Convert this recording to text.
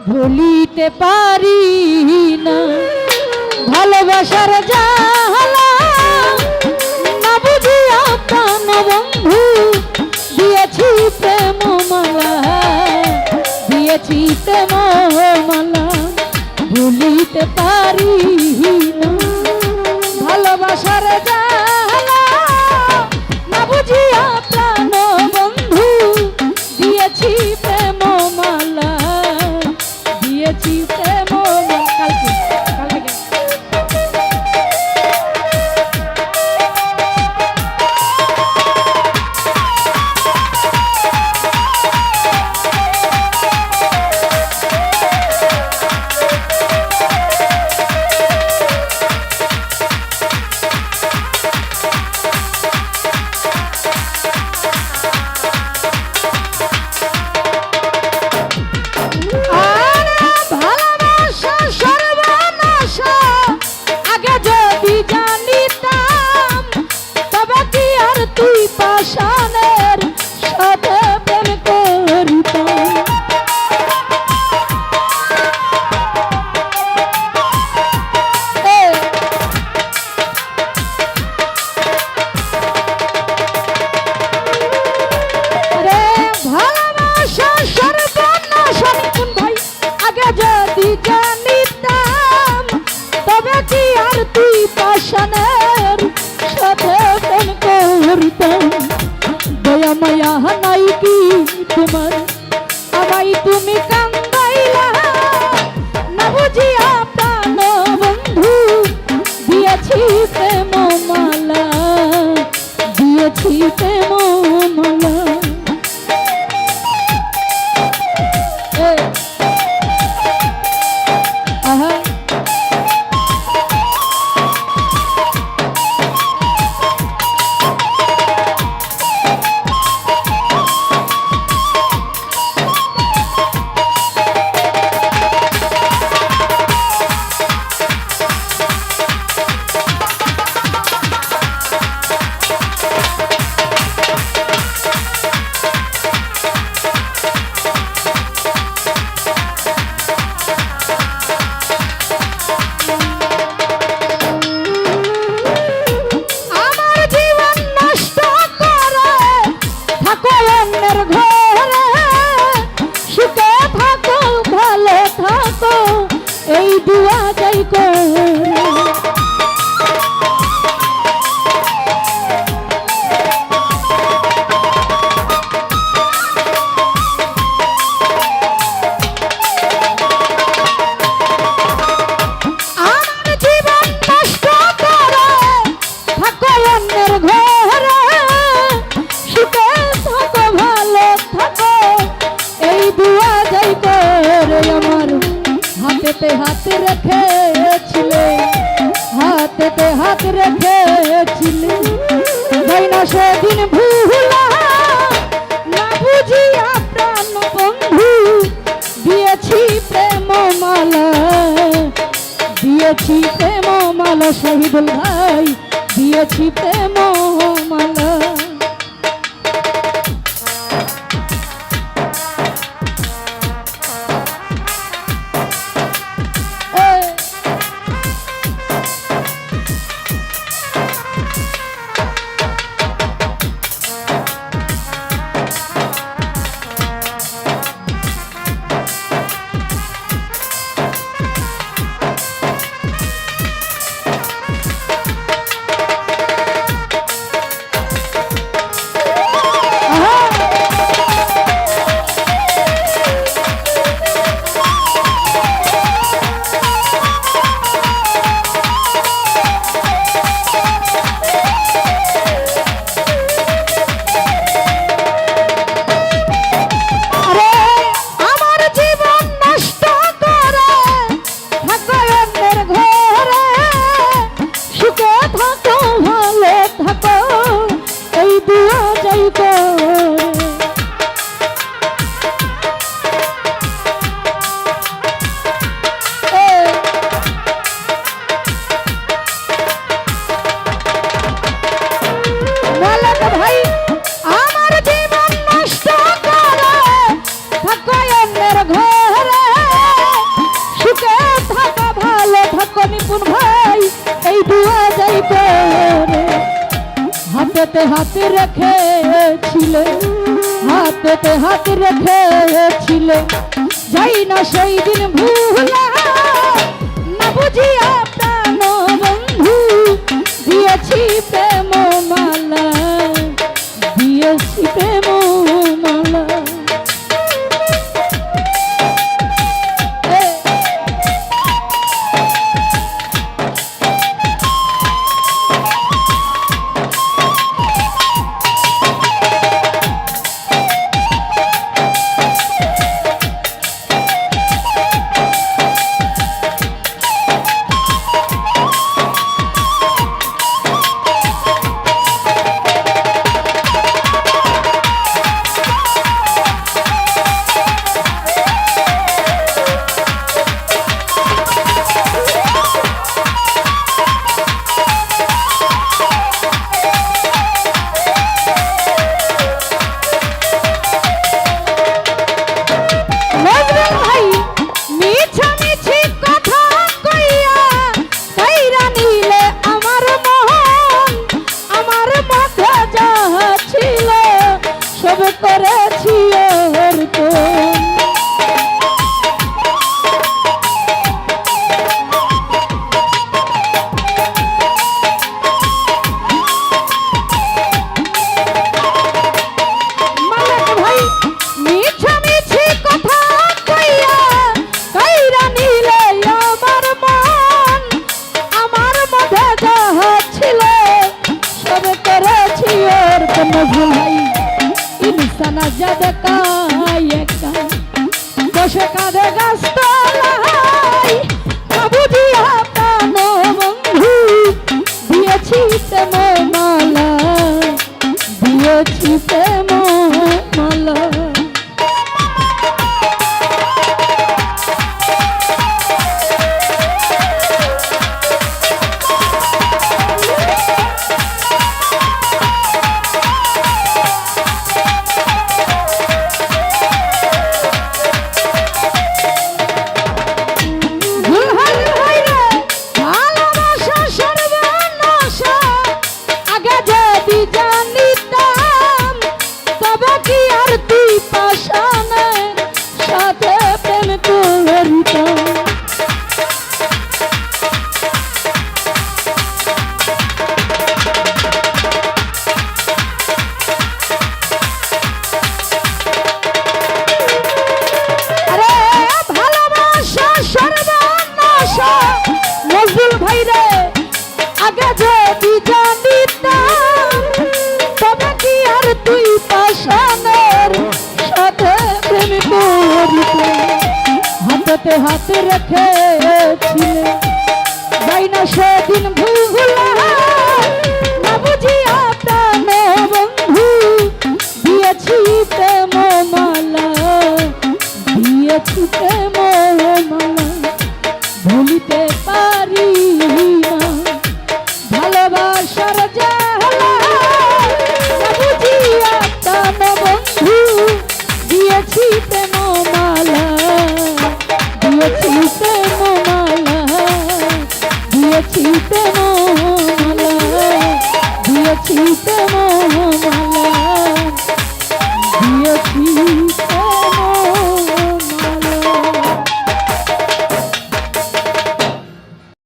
ভুলিতে পারি না ভালোবাসার জ্বালা, না বুঝিয়া প্রাণ বন্ধু দিয়েছি প্রেম মালা, দিয়েছি প্রেম মালা। ভুলিতে পারি না ভালোবাসার জ্বালা, না বুঝিয়া প্রাণ বন্ধু দিয়েছি প্রেম মালা, দিয়েছি প্রেম মালা। কালকে তুই পাষাণের সাথে প্রেম করিতাম। রে ভালোবাসা সর্বনাশ কোন ভাই আগে যদি জানিতাম, তবে কি আর তুই পাষাণের সাথে প্রেম করিতাম। দয়া মায়া নাই কি তোমার, আমায় তুমি কান্দাইলা, না বুঝিয়া প্রাণ বন্ধু দিয়েছি প্রেম মালা, দিয়েছি প্রেম মালা। আহা এই দুয়া যাই করে। আমার জীবন নষ্ট করে থাকো অন্যের ঘরে, সুখে থাকো ভালো থাকো এই দুয়া যাই করে। আমার হাতেতে হাত রেখেছিলে, হাতেতে হাত রেখেছিলে, যাই না সেদিন ভুলা, না বুঝিয়া প্রাণ বন্ধু দিয়েছি প্রেম মালা, দিয়েছি প্রেম মালা। শহীদুল ভাই দিয়েছি প্রেম মালা। হাতে রেখেছিলে, হাতে হাত রেখেছিলে, যাই না সেই দিন ভুলা, না বুঝিয়া প্রাণ বন্ধু দিয়েছি প্রেম মালা, দিয়েছি প্রেম মালা। করেছি অর্পণ, মালিক ভাই মিছামিছি কথা কইয়া কাইরা নিলে আমার মন, আমার মধ্যে যাহা ছিল সব করেছি অর্পণ। ভাই ইনসানা যাদে কায়েকা বসে কাঁদে গাছতলায়, না বুঝিয়া প্রাণ বন্ধু দিয়েছি প্রেম মালা, দিয়েছি প্রেম মালা। নজরুল ভাই রে আগে যদি জানিতাম তবে কি আর তুই পাশানের সাথে প্রেম করতে, হাতে হাত রেখেছিলে, যাই না সেদিন ভুলা।